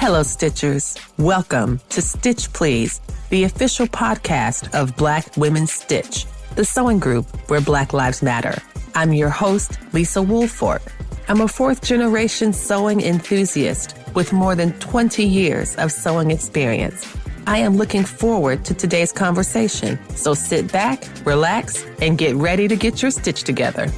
Hello, Stitchers. Welcome to Stitch Please, the official podcast of Black Women Stitch, the sewing group where Black Lives Matter. I'm your host, Lisa Woolfork. I'm a fourth-generation sewing enthusiast with more than 20 years of sewing experience. I am looking forward to today's conversation, so sit back, relax, and get ready to get your stitch together.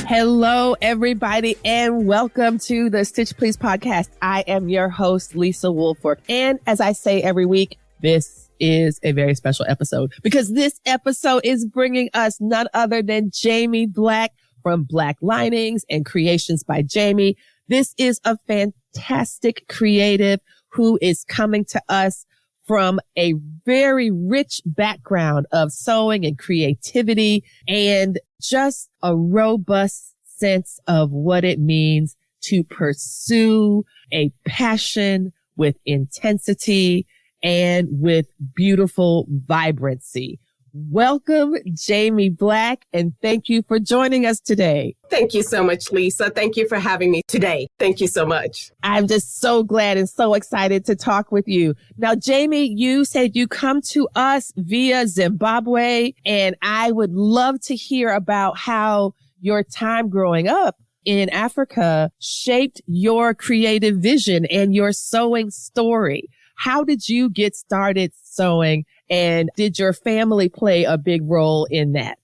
Hello, everybody, and welcome to the Stitch Please podcast. I am your host, Lisa Woolfork. And as I say every week, this is a very special episode because this episode is bringing us none other than Jaimie Black from Black Linings and Creations by Jaimie. This is a fantastic creative who is coming to us from a very rich background of sewing and creativity and just a robust sense of what it means to pursue a passion with intensity and with beautiful vibrancy. Welcome, Jaimie Black, and thank you for joining us today. Thank you so much, Lisa. Thank you for having me today. Thank you so much. I'm just so glad and so excited to talk with you. Now, Jaimie, you said you come to us via Zimbabwe, and I would love to hear about how your time growing up in Africa shaped your creative vision and your sewing story. How did you get started sewing? And did your family play a big role in that?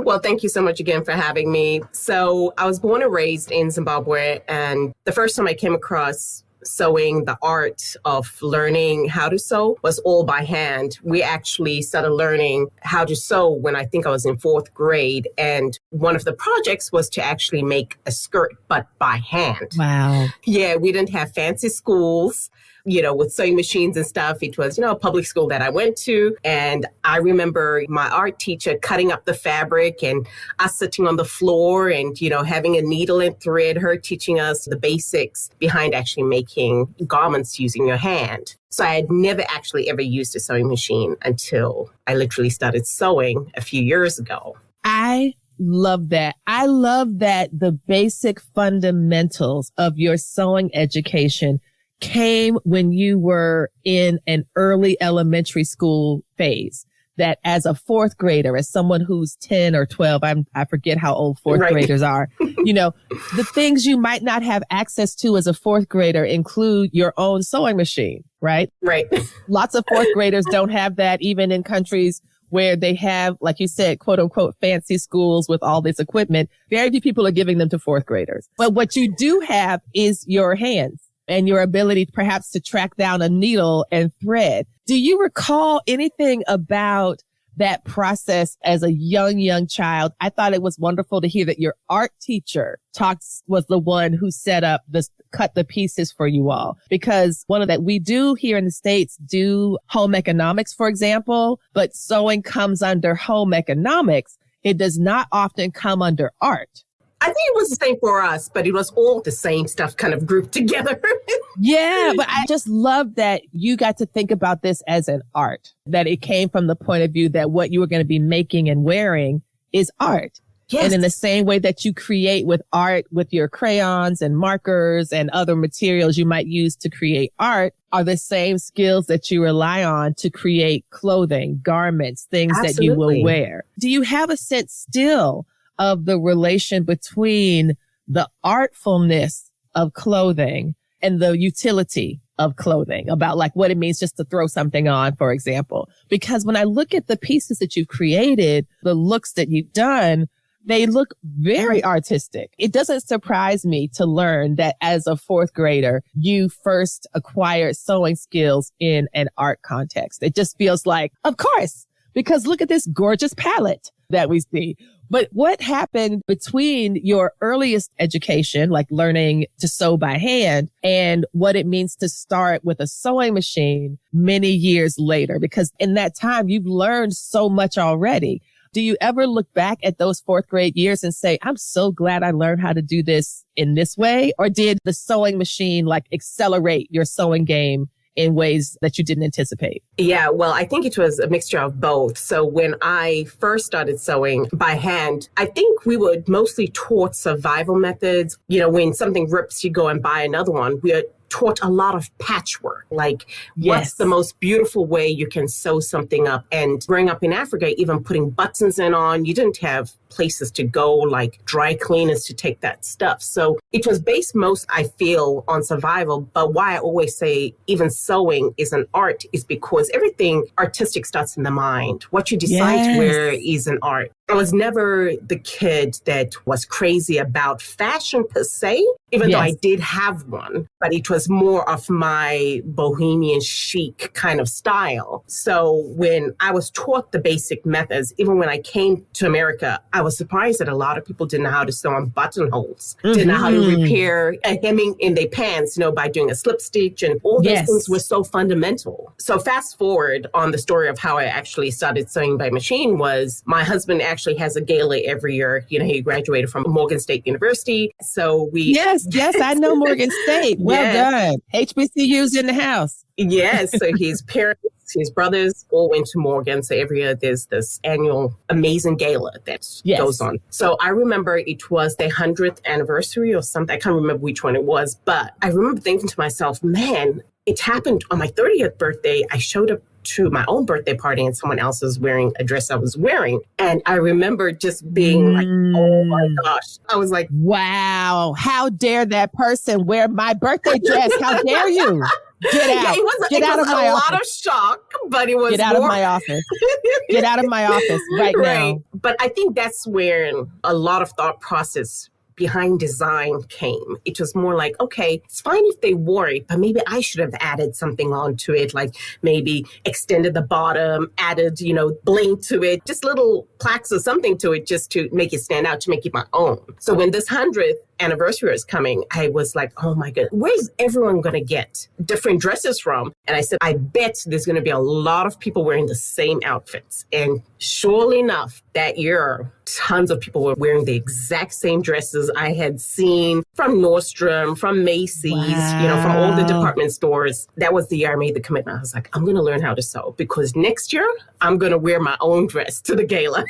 Well, thank you so much again for having me. So I was born and raised in Zimbabwe, and the first time I came across sewing, the art of learning how to sew was all by hand. We actually started learning how to sew when I think I was in fourth grade. And one of the projects was to actually make a skirt, but by hand. Wow. Yeah, we didn't have fancy schools, with sewing machines and stuff. It was, a public school that I went to. And I remember my art teacher cutting up the fabric and us sitting on the floor and, having a needle and thread, her teaching us the basics behind actually making garments using your hand. So I had never actually ever used a sewing machine until I literally started sewing a few years ago. I love that. I love that the basic fundamentals of your sewing education came when you were in an early elementary school phase. That as a fourth grader, as someone who's 10 or 12, I forget how old fourth graders are, the things you might not have access to as a fourth grader include your own sewing machine, right? Right. Lots of fourth graders don't have that, even in countries where they have, like you said, quote unquote, fancy schools with all this equipment. Very few people are giving them to fourth graders. But what you do have is your hands and your ability perhaps to track down a needle and thread. Do you recall anything about that process as a young child? I thought it was wonderful to hear that your art teacher was the one who set up cut the pieces for you all. Because one of that we do here in the States do home economics, for example, but sewing comes under home economics. It does not often come under art. I think it was the same for us, but it was all the same stuff kind of grouped together. Yeah, but I just love that you got to think about this as an art, that it came from the point of view that what you were going to be making and wearing is art. Yes. And in the same way that you create with art with your crayons and markers and other materials you might use to create art are the same skills that you rely on to create clothing, garments, things that you will wear. Do you have a sense still of the relation between the artfulness of clothing and the utility of clothing, about like what it means just to throw something on, for example? Because when I look at the pieces that you've created, the looks that you've done, they look very artistic. It doesn't surprise me to learn that as a fourth grader, you first acquired sewing skills in an art context. It just feels like, of course, because look at this gorgeous palette that we see. But what happened between your earliest education, like learning to sew by hand, and what it means to start with a sewing machine many years later? Because in that time, you've learned so much already. Do you ever look back at those fourth grade years and say, I'm so glad I learned how to do this in this way? Or did the sewing machine like accelerate your sewing game in ways that you didn't anticipate? Yeah, well, I think it was a mixture of both. So when I first started sewing by hand, I think we were mostly taught survival methods. You know, when something rips, you go and buy another one. We are taught a lot of patchwork, like what's the most beautiful way you can sew something up. And growing up in Africa, even putting buttons in on, you didn't have places to go like dry cleaners to take that stuff. So it was based most, I feel, on survival. But why I always say even sewing is an art is because everything artistic starts in the mind. What you decide to wear is an art. I was never the kid that was crazy about fashion per se, even though I did have one, but it was more of my bohemian chic kind of style. So when I was taught the basic methods, even when I came to America, I was surprised that a lot of people didn't know how to sew on buttonholes, didn't know how to repair a hemming in their pants, by doing a slip stitch, and all those things were so fundamental. So fast forward on the story of how I actually started sewing by machine was my husband actually has a gala every year. He graduated from Morgan State University. So we... Yes, I know Morgan State. Well done. HBCU's in the house. Yes. So his parents, his brothers all went to Morgan. So every year there's this annual amazing gala that goes on. So I remember it was their 100th anniversary or something. I can't remember which one it was, but I remember thinking to myself, man, it happened on my 30th birthday. I showed up to my own birthday party and someone else was wearing a dress I was wearing. And I remember just being like, oh my gosh. I was like, wow, how dare that person wear my birthday dress? How dare you? Get out. It was a lot of shock, but it was Get out of my office. Get out of my office right now. But I think that's where a lot of thought process behind design came. It was more like, okay, it's fine if they wore it, but maybe I should have added something onto it, like maybe extended the bottom, added, bling to it, just little plaques or something to it just to make it stand out, to make it my own. So when this 100th anniversary is coming, I was like, oh my God, where's everyone going to get different dresses from? And I said, I bet there's going to be a lot of people wearing the same outfits. And surely enough, that year, tons of people were wearing the exact same dresses I had seen from Nordstrom, from Macy's, from all the department stores. That was the year I made the commitment. I was like, I'm going to learn how to sew because next year I'm going to wear my own dress to the gala.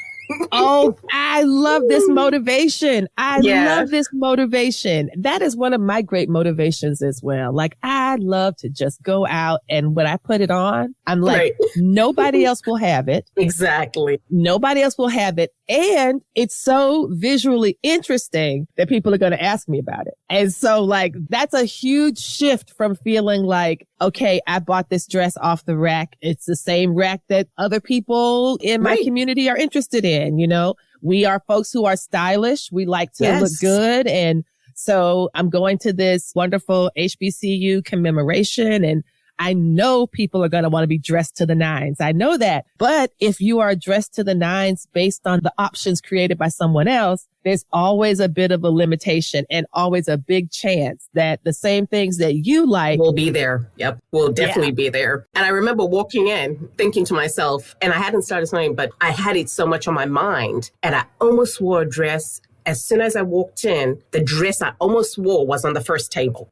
Oh, I love this motivation. Love this motivation. That is one of my great motivations as well. Like, I love to just go out and when I put it on, I'm like, nobody else will have it. Exactly. Nobody else will have it. And it's so visually interesting that people are going to ask me about it. And so like, that's a huge shift from feeling like, okay, I bought this dress off the rack. It's the same rack that other people in my community are interested in. We are folks who are stylish. We like to look good. And so I'm going to this wonderful HBCU commemoration and I know people are going to want to be dressed to the nines. I know that. But if you are dressed to the nines based on the options created by someone else, there's always a bit of a limitation and always a big chance that the same things that you like will be there. Yep. Will definitely be there. And I remember walking in thinking to myself, and I hadn't started sewing, but I had it so much on my mind and I almost wore a dress. As soon as I walked in, the dress I almost wore was on the first table.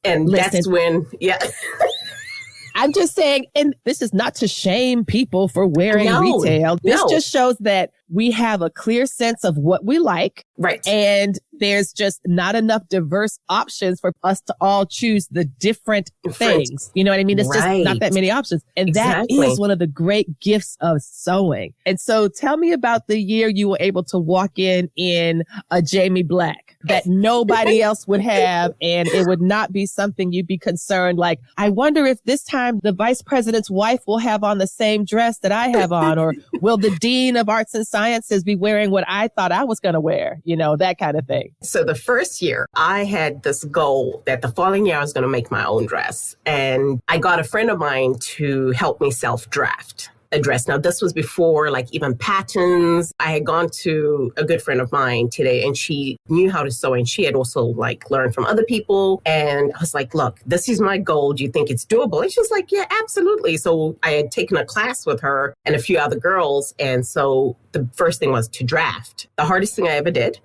And that's when, I'm just saying, and this is not to shame people for wearing retail. This just shows that we have a clear sense of what we like. Right. And there's just not enough diverse options for us to all choose the different things. You know what I mean? It's just not that many options. And that is one of the great gifts of sewing. And so tell me about the year you were able to walk in a Jaimie Black that nobody else would have. And it would not be something you'd be concerned. Like, I wonder if this time the vice president's wife will have on the same dress that I have on, or will the dean of arts and sciences be wearing what I thought I was going to wear? That kind of thing. So the first year I had this goal that the following year I was going to make my own dress. And I got a friend of mine to help me self-draft a dress. Now, this was before even patterns. I had gone to a good friend of mine today and she knew how to sew and she had also learned from other people. And I was like, look, this is my goal. Do you think it's doable? And she was like, yeah, absolutely. So I had taken a class with her and a few other girls. And so the first thing was to draft. The hardest thing I ever did.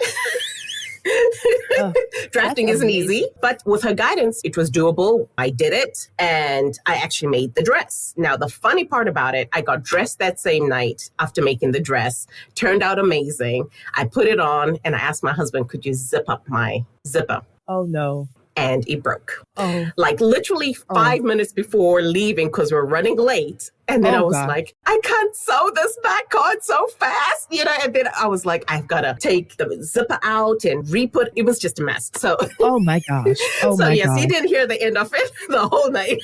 Drafting isn't easy, but with her guidance, it was doable. I did it, and I actually made the dress. Now, the funny part about it, I got dressed that same night after making the dress. Turned out amazing. I put it on, and I asked my husband, could you zip up my zipper? Oh, no. And it broke. Oh. Like literally 5 minutes before leaving because we're running late. And then I was like, I can't sew this back on so fast, and then I was like, I've got to take the zipper out and re-put. It was just a mess. So, oh my gosh. Oh, so yes, he didn't hear the end of it the whole night.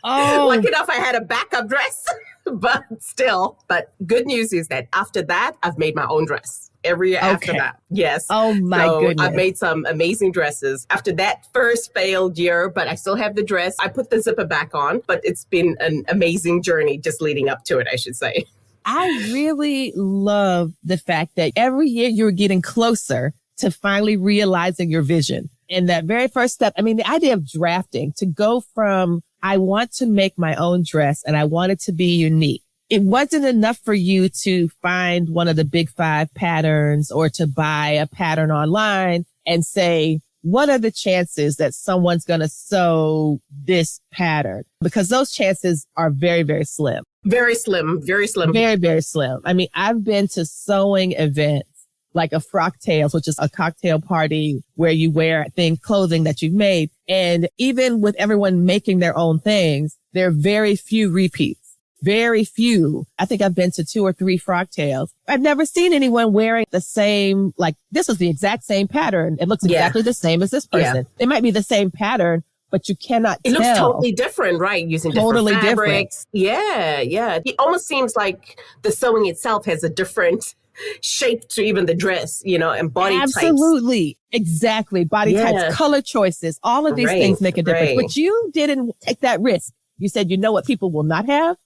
Oh. Lucky enough, I had a backup dress, but still. But good news is that after that, I've made my own dress. Every year after that. Yes. Oh my goodness. I've made some amazing dresses after that first failed year, but I still have the dress. I put the zipper back on, but it's been an amazing journey just leading up to it, I should say. I really love the fact that every year you're getting closer to finally realizing your vision. And that very first step, I mean, the idea of drafting, to go from, I want to make my own dress and I want it to be unique. It wasn't enough for you to find one of the big 5 patterns or to buy a pattern online and say, what are the chances that someone's going to sew this pattern? Because those chances are very, very slim. Very slim, very slim. Very, very slim. I mean, I've been to sewing events like a frocktails, which is a cocktail party where you wear clothing that you've made. And even with everyone making their own things, there are very few repeats. Very few. I think I've been to 2 or 3 frocktails. I've never seen anyone wearing the same, like this was the exact same pattern. It looks exactly the same as this person. Yeah. It might be the same pattern, but you cannot tell. It looks totally different, right? Using different fabrics. Yeah, yeah. It almost seems like the sewing itself has a different shape to even the dress, and body types. Absolutely. Exactly. Body types, color choices, all of these things make a difference. But you didn't take that risk. You said, you know what people will not have?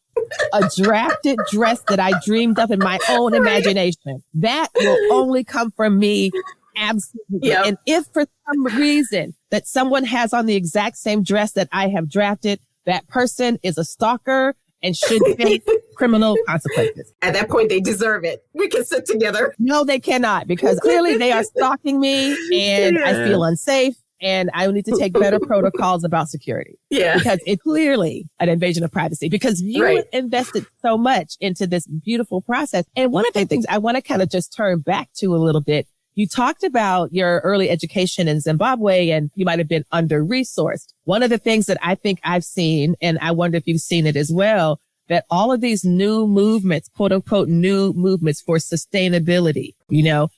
A drafted dress that I dreamed up in my own imagination. That will only come from me. Absolutely. Yep. And if for some reason that someone has on the exact same dress that I have drafted, that person is a stalker and should face criminal consequences. At that point, they deserve it. We can sit together. No, they cannot, because clearly they are stalking me and I feel unsafe. And I need to take better protocols about security. Yeah. Because it's clearly an invasion of privacy because you invested so much into this beautiful process. And one of the things I want to kind of just turn back to a little bit, you talked about your early education in Zimbabwe and you might have been under-resourced. One of the things that I think I've seen, and I wonder if you've seen it as well, that all of these new movements, quote unquote, new movements for sustainability,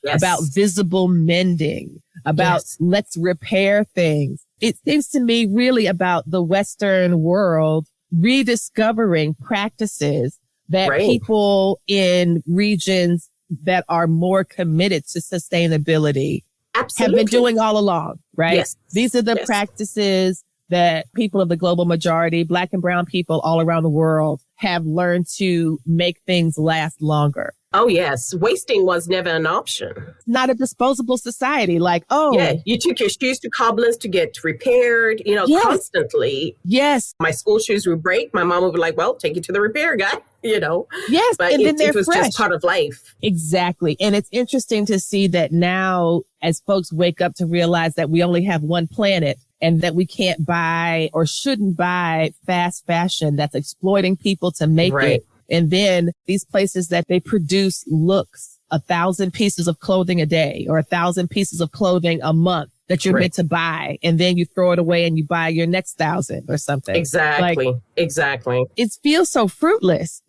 about visible mending, about let's repair things. It seems to me really about the Western world rediscovering practices that people in regions that are more committed to sustainability have been doing all along, right? Yes. These are the practices that people of the global majority, Black and brown people all around the world have learned to make things last longer. Oh, yes. Wasting was never an option. Not a disposable society. Like, you took your shoes to cobblers to get repaired, constantly. Yes. My school shoes would break. My mom would be like, well, take it to the repair guy, Yes. But and then it was just part of life. Exactly. And it's interesting to see that now as folks wake up to realize that we only have one planet and that we can't buy or shouldn't buy fast fashion that's exploiting people to make it. And then these places that they produce looks 1,000 pieces of clothing a day or 1,000 pieces of clothing a month that you're meant to buy. And then you throw it away and you buy your next 1,000 or something. Exactly. Exactly. It feels so fruitless,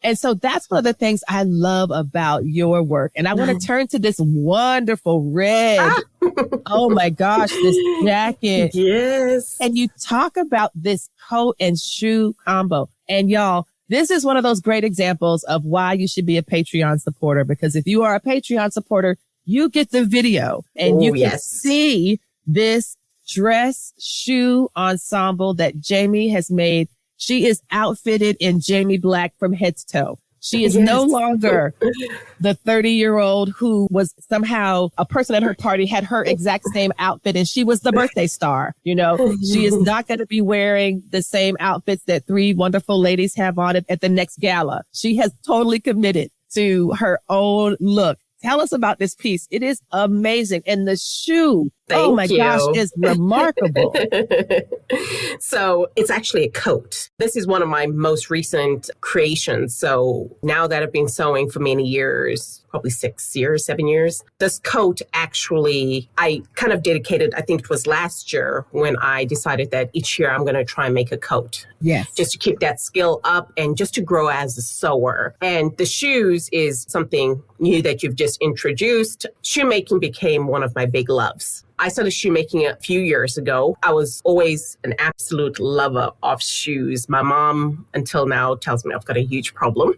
And so that's one of the things I love about your work. And I want to turn to this wonderful red. Oh my gosh, this jacket. Yes. And you talk about this coat and shoe combo. And y'all, this is one of those great examples of why you should be a Patreon supporter, because if you are a Patreon supporter, you get the video and you can see this dress shoe ensemble that Jaimie has made. She is outfitted in Jaimie Black from head to toe. She is no longer the 30-year-old who was somehow a person at her party had her exact same outfit and she was the birthday star. She is not going to be wearing the same outfits that 3 wonderful ladies have on at the next gala. She has totally committed to her own look, Tell us about this piece. It is amazing. And the shoe, Thank oh my you. gosh, is remarkable. So it's actually a coat. This is one of my most recent creations. So now that I've been sewing for many years, probably 6 years, 7 years, this coat actually, I kind of dedicated, I think it was last year when I decided that each year I'm going to try and make a coat. Yes. Just to keep that skill up and just to grow as a sewer. And the shoes is something new that you've just introduced. Shoemaking became one of my big loves. I started shoemaking a few years ago. I was always an absolute lover of shoes. My mom, until now, tells me I've got a huge problem.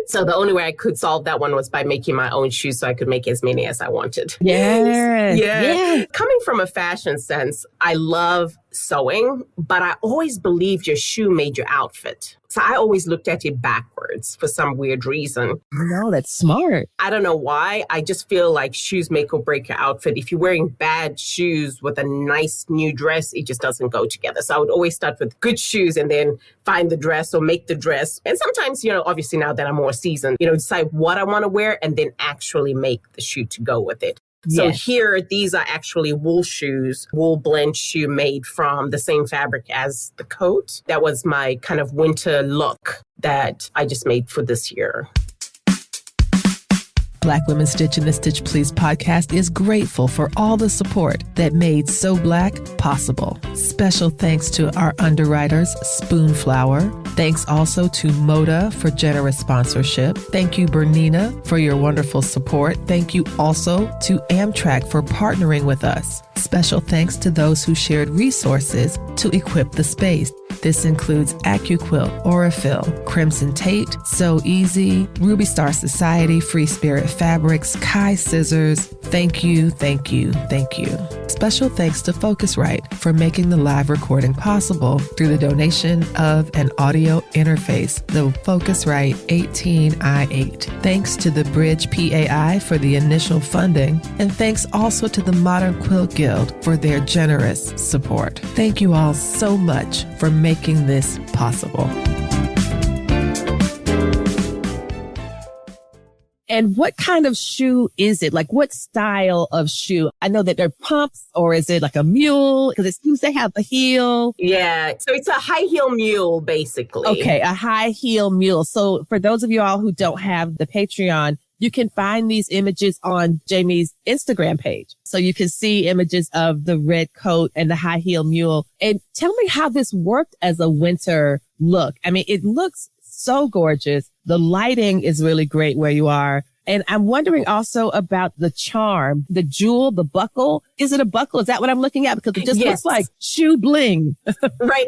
So the only way I could solve that one was by making my own shoes so I could make as many as I wanted. Yes. Yeah. Coming from a fashion sense, I love sewing, but I always believed your shoe made your outfit. So I always looked at it backwards for some weird reason. No, that's smart. I don't know why. I just feel like shoes make or break your outfit. If you're wearing bad shoes with a nice new dress, it just doesn't go together. So I would always start with good shoes and then find the dress or make the dress. And sometimes, obviously now that I'm more seasoned, decide what I want to wear and then actually make the shoe to go with it. So here, these are actually wool shoes, wool blend shoe made from the same fabric as the coat. That was my kind of winter look that I just made for this year. Black Women Stitch and the Stitch Please podcast is grateful for all the support that made So Black possible. Special thanks to our underwriters, Spoonflower. Thanks also to Moda for generous sponsorship. Thank you, Bernina, for your wonderful support. Thank you also to Amtrak for partnering with us. Special thanks to those who shared resources to equip the space. This includes AccuQuilt, Aurifil, Crimson Tate, So Easy, Ruby Star Society, Free Spirit Fabrics, Kai Scissors. Thank you, thank you, thank you. Special thanks to Focusrite for making the live recording possible through the donation of an audio interface, the Focusrite 18i8. Thanks to the Bridge PAI for the initial funding, and thanks also to the Modern Quilt Guild for their generous support. Thank you all so much for making this possible. And what kind of shoe is it? Like what style of shoe? I know that they're pumps, or is it like a mule? Because it seems to have a heel. Yeah. So it's a high heel mule, basically. Okay. A high heel mule. So for those of you all who don't have the Patreon, you can find these images on Jaimie's Instagram page. So you can see images of the red coat and the high heel mule. And tell me how this worked as a winter look. I mean, it looks so gorgeous. The lighting is really great where you are. And I'm wondering also about the charm, the jewel, the buckle. Is it a buckle? Is that what I'm looking at? Because it just looks like shoe bling. Right.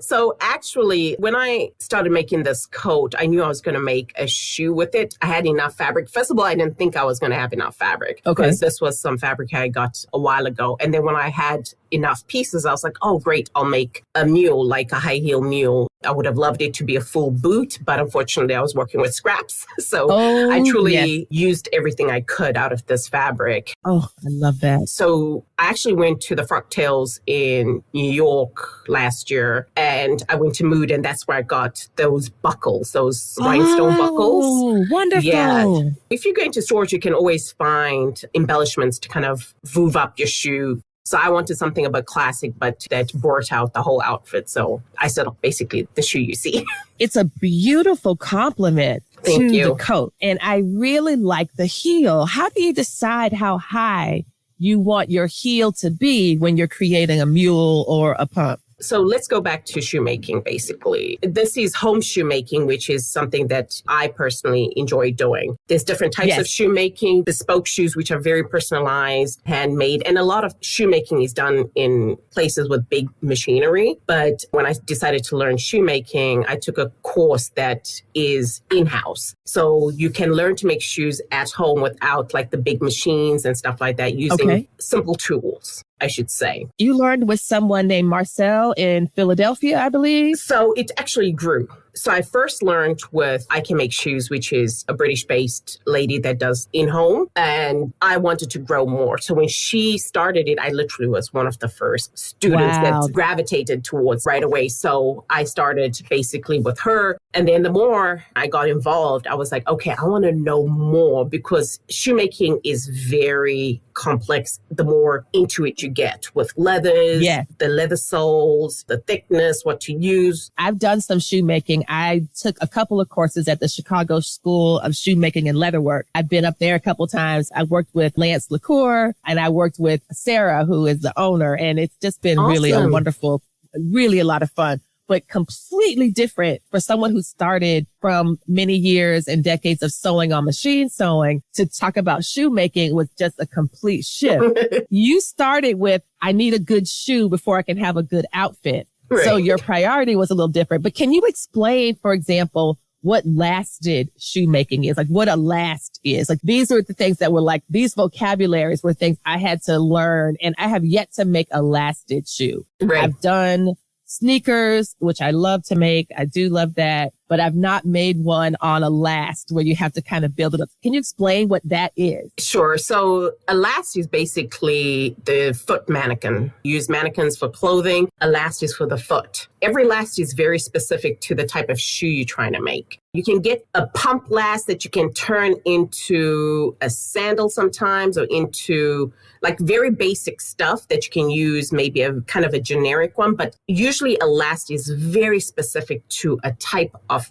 So actually, when I started making this coat, I knew I was going to make a shoe with it. I had enough fabric. First of all, I didn't think I was going to have enough fabric. Okay. Because this was some fabric I got a while ago. And then when I had enough pieces, I was like, oh, great, I'll make a mule, like a high heel mule. I would have loved it to be a full boot, but unfortunately I was working with scraps. So I truly used everything I could out of this fabric. Oh, I love that. So I actually went to the Frocktails in New York last year, and I went to Mood, and that's where I got those buckles, those rhinestone buckles. Oh, wonderful. Yeah. If you go into stores, you can always find embellishments to kind of voove up your shoe. So I wanted something of a classic, but that brought out the whole outfit. So I set up basically the shoe you see. It's a beautiful compliment to the coat. And I really like the heel. How do you decide how high you want your heel to be when you're creating a mule or a pump? So let's go back to shoemaking, basically. This is home shoemaking, which is something that I personally enjoy doing. There's different types of shoemaking, bespoke shoes, which are very personalized, handmade. And a lot of shoemaking is done in places with big machinery. But when I decided to learn shoemaking, I took a course that is in-house. So you can learn to make shoes at home without like the big machines and stuff like that, using simple tools, I should say. You learned with someone named Marcel in Philadelphia, I believe? So it actually grew. So I first learned with I Can Make Shoes, which is a British-based lady that does in-home. And I wanted to grow more. So when she started it, I literally was one of the first students that gravitated towards right away. So I started basically with her. And then the more I got involved, I was like, okay, I want to know more because shoemaking is very complex. The more into it you get with leathers, the leather soles, the thickness, what to use. I've done some shoemaking. I took a couple of courses at the Chicago School of Shoemaking and Leatherwork. I've been up there a couple times. I worked with Lance LaCour and I worked with Sarah, who is the owner. And it's just been really a wonderful, really a lot of fun, but completely different for someone who started from many years and decades of sewing on machine sewing to talk about shoemaking was just a complete shift. You started with, I need a good shoe before I can have a good outfit. Right. So your priority was a little different. But can you explain, for example, what lasted shoemaking is? Like what a last is? Like these are the things that were like, these vocabularies were things I had to learn. And I have yet to make a lasted shoe. Right. I've done sneakers, which I love to make. I do love that. But I've not made one on a last where you have to kind of build it up. Can you explain what that is? Sure. So a last is basically the foot mannequin. You use mannequins for clothing. A last is for the foot. Every last is very specific to the type of shoe you're trying to make. You can get a pump last that you can turn into a sandal sometimes or into like very basic stuff that you can use, maybe a kind of a generic one. But usually a last is very specific to a type of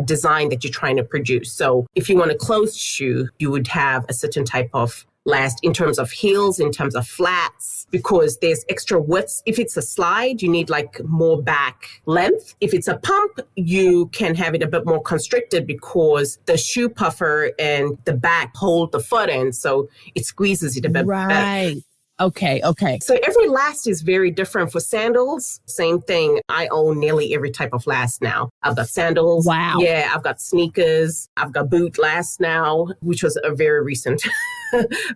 design that you're trying to produce. So if you want a closed shoe, you would have a certain type of last in terms of heels, in terms of flats, because there's extra widths. If it's a slide, you need like more back length. If it's a pump, you can have it a bit more constricted because the shoe puffer and the back hold the foot in. So it squeezes it a bit better. Okay. So every last is very different. For sandals, same thing. I own nearly every type of last now. I've got sandals. Wow. Yeah, I've got sneakers. I've got boot last now, which was a very recent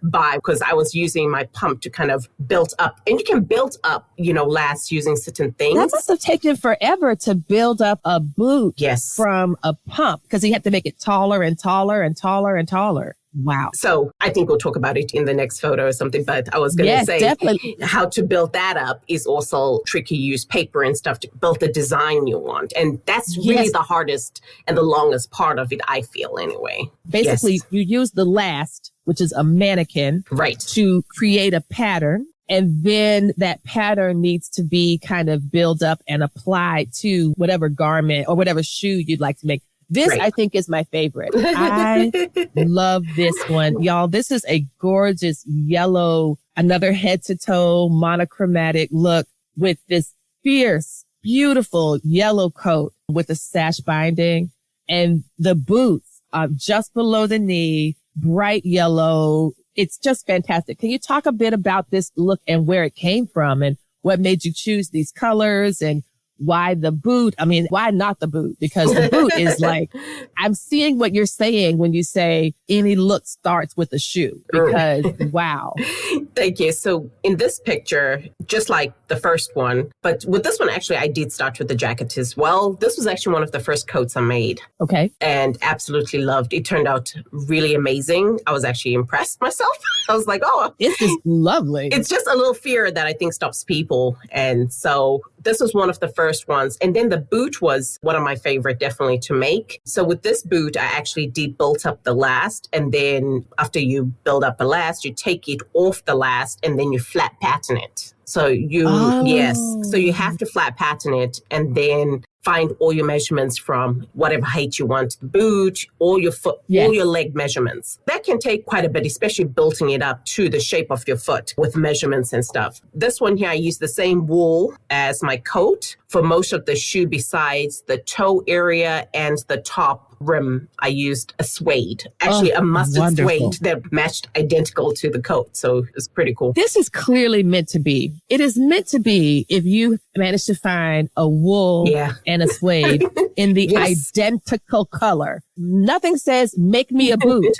buy because I was using my pump to kind of build up. And you can build up, last using certain things. That must have taken forever to build up a boot from a pump because you had to make it taller and taller and taller and taller. Wow. So I think we'll talk about it in the next photo or something, but I was going to say definitely. How to build that up is also tricky. You use paper and stuff to build the design you want. And that's really the hardest and the longest part of it, I feel anyway. Basically, you use the last, which is a mannequin, to create a pattern. And then that pattern needs to be kind of built up and applied to whatever garment or whatever shoe you'd like to make. This, I think, is my favorite. I love this one. Y'all, this is a gorgeous yellow, another head to toe monochromatic look with this fierce, beautiful yellow coat with a sash binding and the boots are just below the knee, bright yellow. It's just fantastic. Can you talk a bit about this look and where it came from and what made you choose these colors and why the boot? I mean, why not the boot? Because the boot is like, I'm seeing what you're saying when you say any look starts with a shoe because wow. Thank you. So in this picture, just like the first one, but with this one, actually, I did start with the jacket as well. This was actually one of the first coats I made. Okay. And absolutely loved. It turned out really amazing. I was actually impressed myself. I was like, oh, it's just lovely. It's just a little fear that I think stops people. And so this was one of the first ones. And then the boot was one of my favorite, definitely, to make. So with this boot, I actually did build up the last. And then after you build up the last, you take it off the last and then you flat pattern it. So so you have to flat pattern it and then find all your measurements from whatever height you want the boot, all your foot, all your leg measurements. That can take quite a bit, especially building it up to the shape of your foot with measurements and stuff. This one here, I use the same wool as my coat for most of the shoe besides the toe area and the top rim. I used a suede, actually a mustard suede that matched identical to the coat. So it's pretty cool. This is clearly meant to be. It is meant to be if you manage to find a wool and a suede in the identical color. Nothing says make me a boot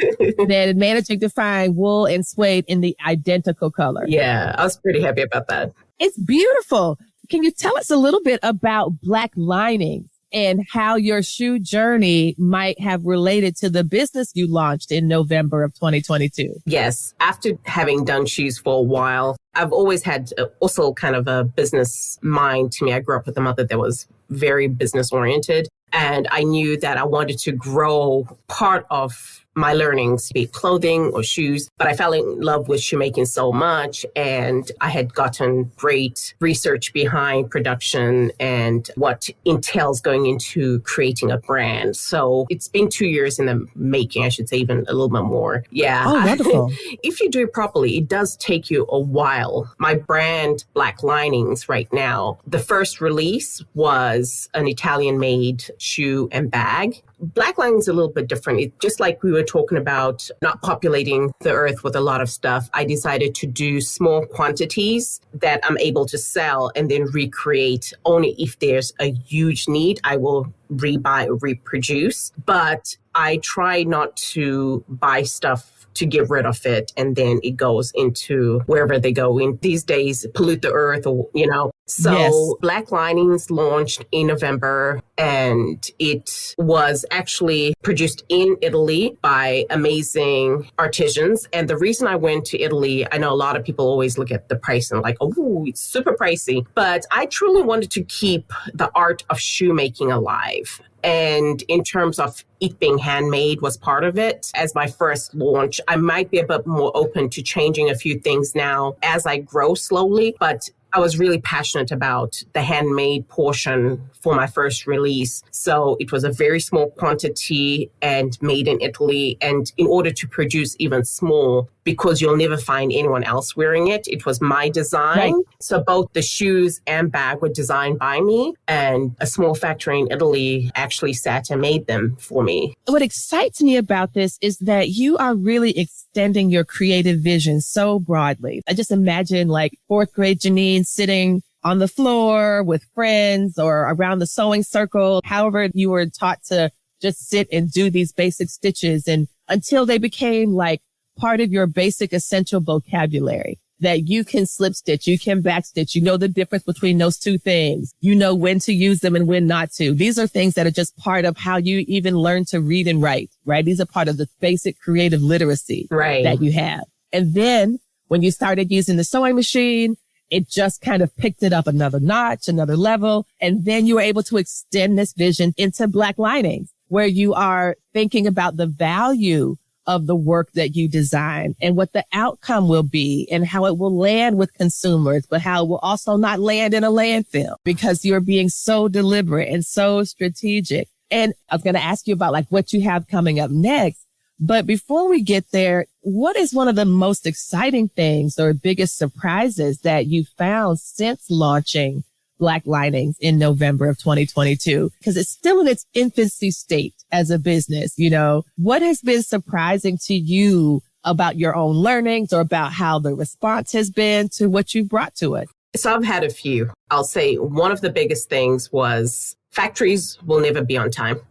than managing to find wool and suede in the identical color. Yeah, I was pretty happy about that. It's beautiful. Can you tell us a little bit about Black linings and how your shoe journey might have related to the business you launched in November of 2022. Yes. After having done shoes for a while, I've always had also kind of a business mind to me. I grew up with a mother that was very business oriented, and I knew that I wanted to grow part of my learnings, be it clothing or shoes, but I fell in love with shoemaking so much, and I had gotten great research behind production and what entails going into creating a brand. So it's been 2 years in the making, I should say, even a little bit more. Yeah. Oh, wonderful. If you do it properly, it does take you a while. My brand, Black Linings, right now, the first release was an Italian-made shoe and bag. Black Lining is a little bit different. It, just like we were talking about not populating the earth with a lot of stuff, I decided to do small quantities that I'm able to sell and then recreate. Only if there's a huge need, I will rebuy or reproduce. But I try not to buy stuff to get rid of it, and then it goes into wherever they go in these days, pollute the earth, or, you know. So Yes. Black Linings launched in November, and it was actually produced in Italy by amazing artisans. And the reason I went to Italy, I know a lot of people always look at the price and like, oh, it's super pricey. But I truly wanted to keep the art of shoemaking alive. And in terms of it being handmade was part of it. As my first launch, I might be a bit more open to changing a few things now as I grow slowly, but I was really passionate about the handmade portion for my first release. So it was a very small quantity and made in Italy. And in order to produce even small, because you'll never find anyone else wearing it, it was my design. Right. So both the shoes and bag were designed by me, and a small factory in Italy actually sat and made them for me. What excites me about this is that you are really extending your creative vision so broadly. I just imagine like fourth grade Janine sitting on the floor with friends or around the sewing circle, however you were taught to just sit and do these basic stitches, and until they became like part of your basic essential vocabulary, that you can slip stitch, you can back stitch, you know the difference between those two things, you know when to use them and when not to. These are things that are just part of how you even learn to read and write, right? These are part of the basic creative literacy that you have. And then when you started using the sewing machine, it just kind of picked it up another notch, another level. And then you were able to extend this vision into Black Linings, where you are thinking about the value of the work that you design and what the outcome will be and how it will land with consumers, but how it will also not land in a landfill, because you're being so deliberate and so strategic. And I was going to ask you about like what you have coming up next. But before we get there, what is one of the most exciting things or biggest surprises that you found since launching Black Linings in November of 2022? Because it's still in its infancy state as a business. You know, what has been surprising to you about your own learnings or about how the response has been to what you brought to it? So I've had a few. I'll say one of the biggest things was factories will never be on time.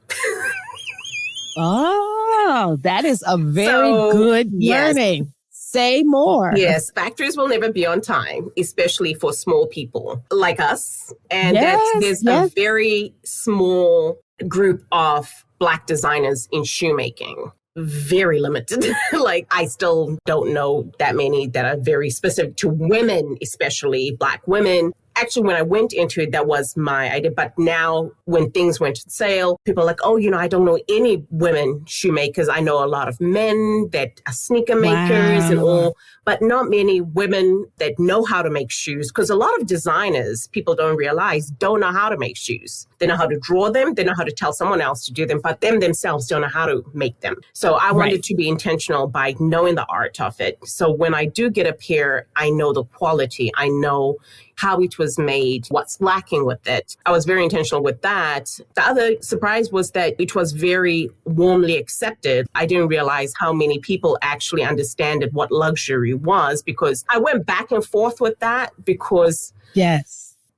Oh, that is a very good learning. Yes. Say more. Yes, factories will never be on time, especially for small people like us. And there's a very small group of Black designers in shoemaking. Very limited. Like, I still don't know that many that are very specific to women, especially Black women. Actually, when I went into it, that was my idea. But now when things went to sale, people are like, oh, you know, I don't know any women shoemakers. I know a lot of men that are sneaker makers and all, but not many women that know how to make shoes. Because a lot of designers, people don't realize, don't know how to make shoes. They know how to draw them. They know how to tell someone else to do them, but them themselves don't know how to make them. So I wanted to be intentional by knowing the art of it. So when I do get a pair, I know the quality. I know how it was made, what's lacking with it. I was very intentional with that. The other surprise was that it was very warmly accepted. I didn't realize how many people actually understood what luxury was, because I went back and forth with that, because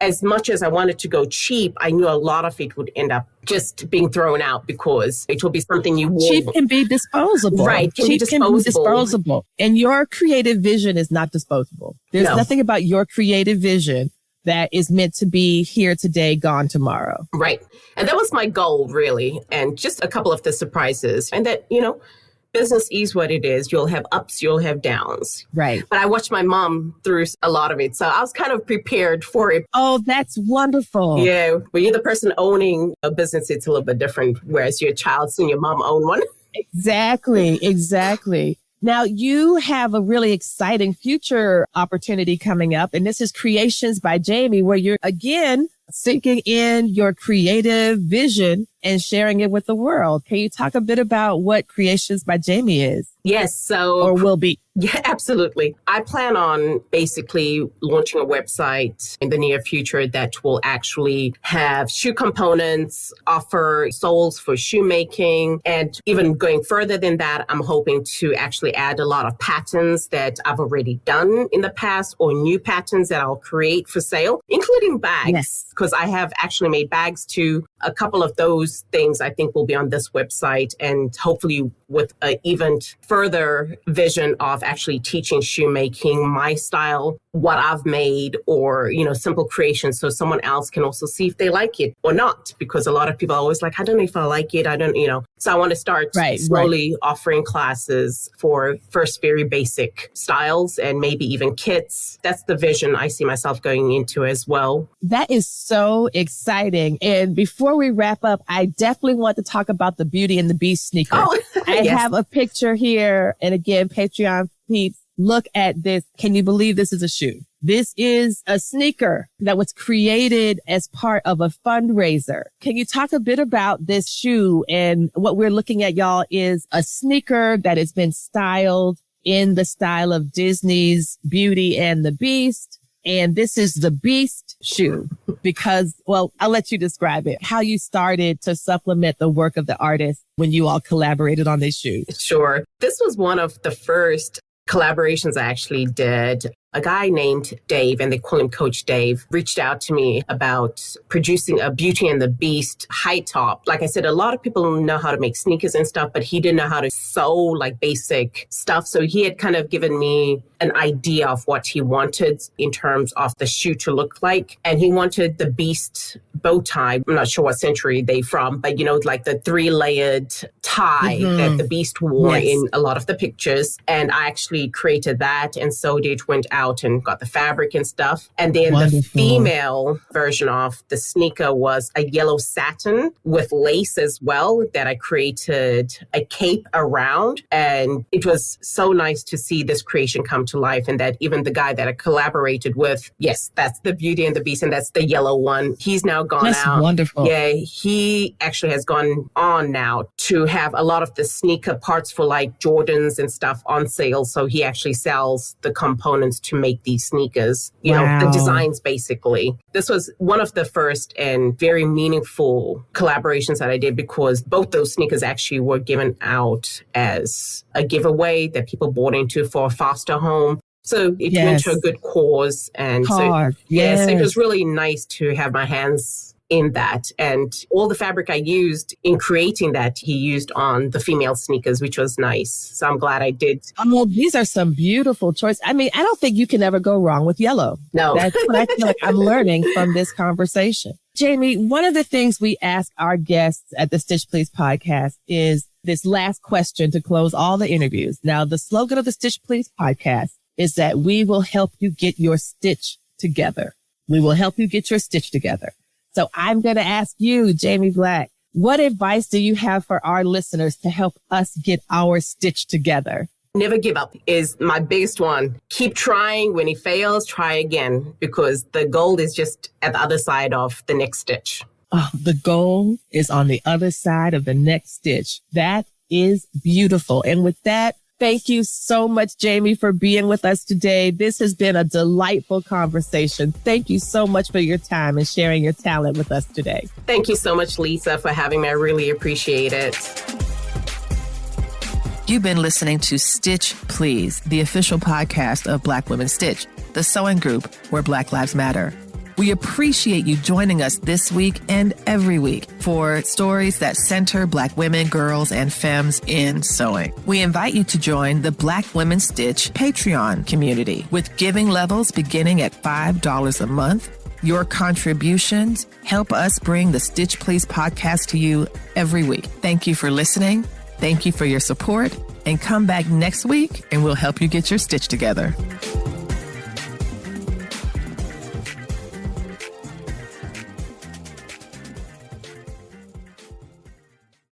as much as I wanted to go cheap, I knew a lot of it would end up just being thrown out, because it will be something you wore. Cheap can be disposable. Right. Cheap can be disposable. And your creative vision is not disposable. There's nothing about your creative vision that is meant to be here today, gone tomorrow. Right. And that was my goal, really. And just a couple of the surprises. And that, business is what it is. You'll have ups, you'll have downs. Right. But I watched my mom through a lot of it. So I was kind of prepared for it. Oh, that's wonderful. Yeah. When you're the person owning a business, it's a little bit different. Whereas your child seeing your mom own one. Exactly. Now, you have a really exciting future opportunity coming up, and this is Creations by Jaimie, where you're, again, sinking in your creative vision and sharing it with the world. Can you talk a bit about what Creations by Jaimie is? Yes. So, or will be. Yeah, absolutely. I plan on basically launching a website in the near future that will actually have shoe components, offer soles for shoemaking, and even going further than that, I'm hoping to actually add a lot of patterns that I've already done in the past or new patterns that I'll create for sale, including bags, because I have actually made bags too. A couple of those things I think will be on this website, and hopefully with an even further vision of actually teaching shoemaking, my style, what I've made, or, simple creations so someone else can also see if they like it or not. Because a lot of people are always like, I don't know if I like it. I don't, So I want to start slowly offering classes for first very basic styles and maybe even kits. That's the vision I see myself going into as well. That is so exciting. And before we wrap up, I definitely want to talk about the Beauty and the Beast sneaker. Oh, I have a picture here. And again, Patreon peeps, look at this. Can you believe this is a shoe? This is a sneaker that was created as part of a fundraiser. Can you talk a bit about this shoe? And what we're looking at, y'all, is a sneaker that has been styled in the style of Disney's Beauty and the Beast. And this is the Beast shoe because, well, I'll let you describe it, how you started to supplement the work of the artist when you all collaborated on this shoe. Sure. This was one of the first collaborations I actually did. A guy named Dave, and they call him Coach Dave, reached out to me about producing a Beauty and the Beast high top. Like I said, a lot of people know how to make sneakers and stuff, but he didn't know how to sew like basic stuff. So he had kind of given me an idea of what he wanted in terms of the shoe to look like. And he wanted the Beast bow tie. I'm not sure what century they from, but like the 3-layered tie that the Beast wore in a lot of the pictures. And I actually created that and sewed it, went out and got the fabric and stuff. And then the female version of the sneaker was a yellow satin with lace as well that I created a cape around. And it was so nice to see this creation come to life, and that even the guy that I collaborated with, yes, that's the Beauty and the Beast, and that's the yellow one. He's now gone out. That's wonderful. Yeah, he actually has gone on now to have a lot of the sneaker parts for like Jordans and stuff on sale. So he actually sells the components to make these sneakers, the designs basically. This was one of the first and very meaningful collaborations that I did because both those sneakers actually were given out as a giveaway that people bought into for a foster home. So it went to a good cause. And so it was really nice to have my hands in that. And all the fabric I used in creating that, he used on the female sneakers, which was nice. So I'm glad I did. Oh, these are some beautiful choices. I mean, I don't think you can ever go wrong with yellow. No. That's what I feel like I'm learning from this conversation. Jaimie, one of the things we ask our guests at the Stitch Please podcast is this last question to close all the interviews. Now, the slogan of the Stitch Please podcast is that we will help you get your stitch together. We will help you get your stitch together. So I'm going to ask you, Jaimie Black, what advice do you have for our listeners to help us get our stitch together? Never give up is my biggest one. Keep trying. When it fails, try again, because the goal is just at the other side of the next stitch. Oh, the goal is on the other side of the next stitch. That is beautiful. And with that, thank you so much, Jaimie, for being with us today. This has been a delightful conversation. Thank you so much for your time and sharing your talent with us today. Thank you so much, Lisa, for having me. I really appreciate it. You've been listening to Stitch Please, the official podcast of Black Women Stitch, the sewing group where Black Lives Matter. We appreciate you joining us this week and every week for stories that center Black women, girls, and femmes in sewing. We invite you to join the Black Women Stitch Patreon community with giving levels beginning at $5 a month. Your contributions help us bring the Stitch Please podcast to you every week. Thank you for listening. Thank you for your support. And come back next week and we'll help you get your stitch together.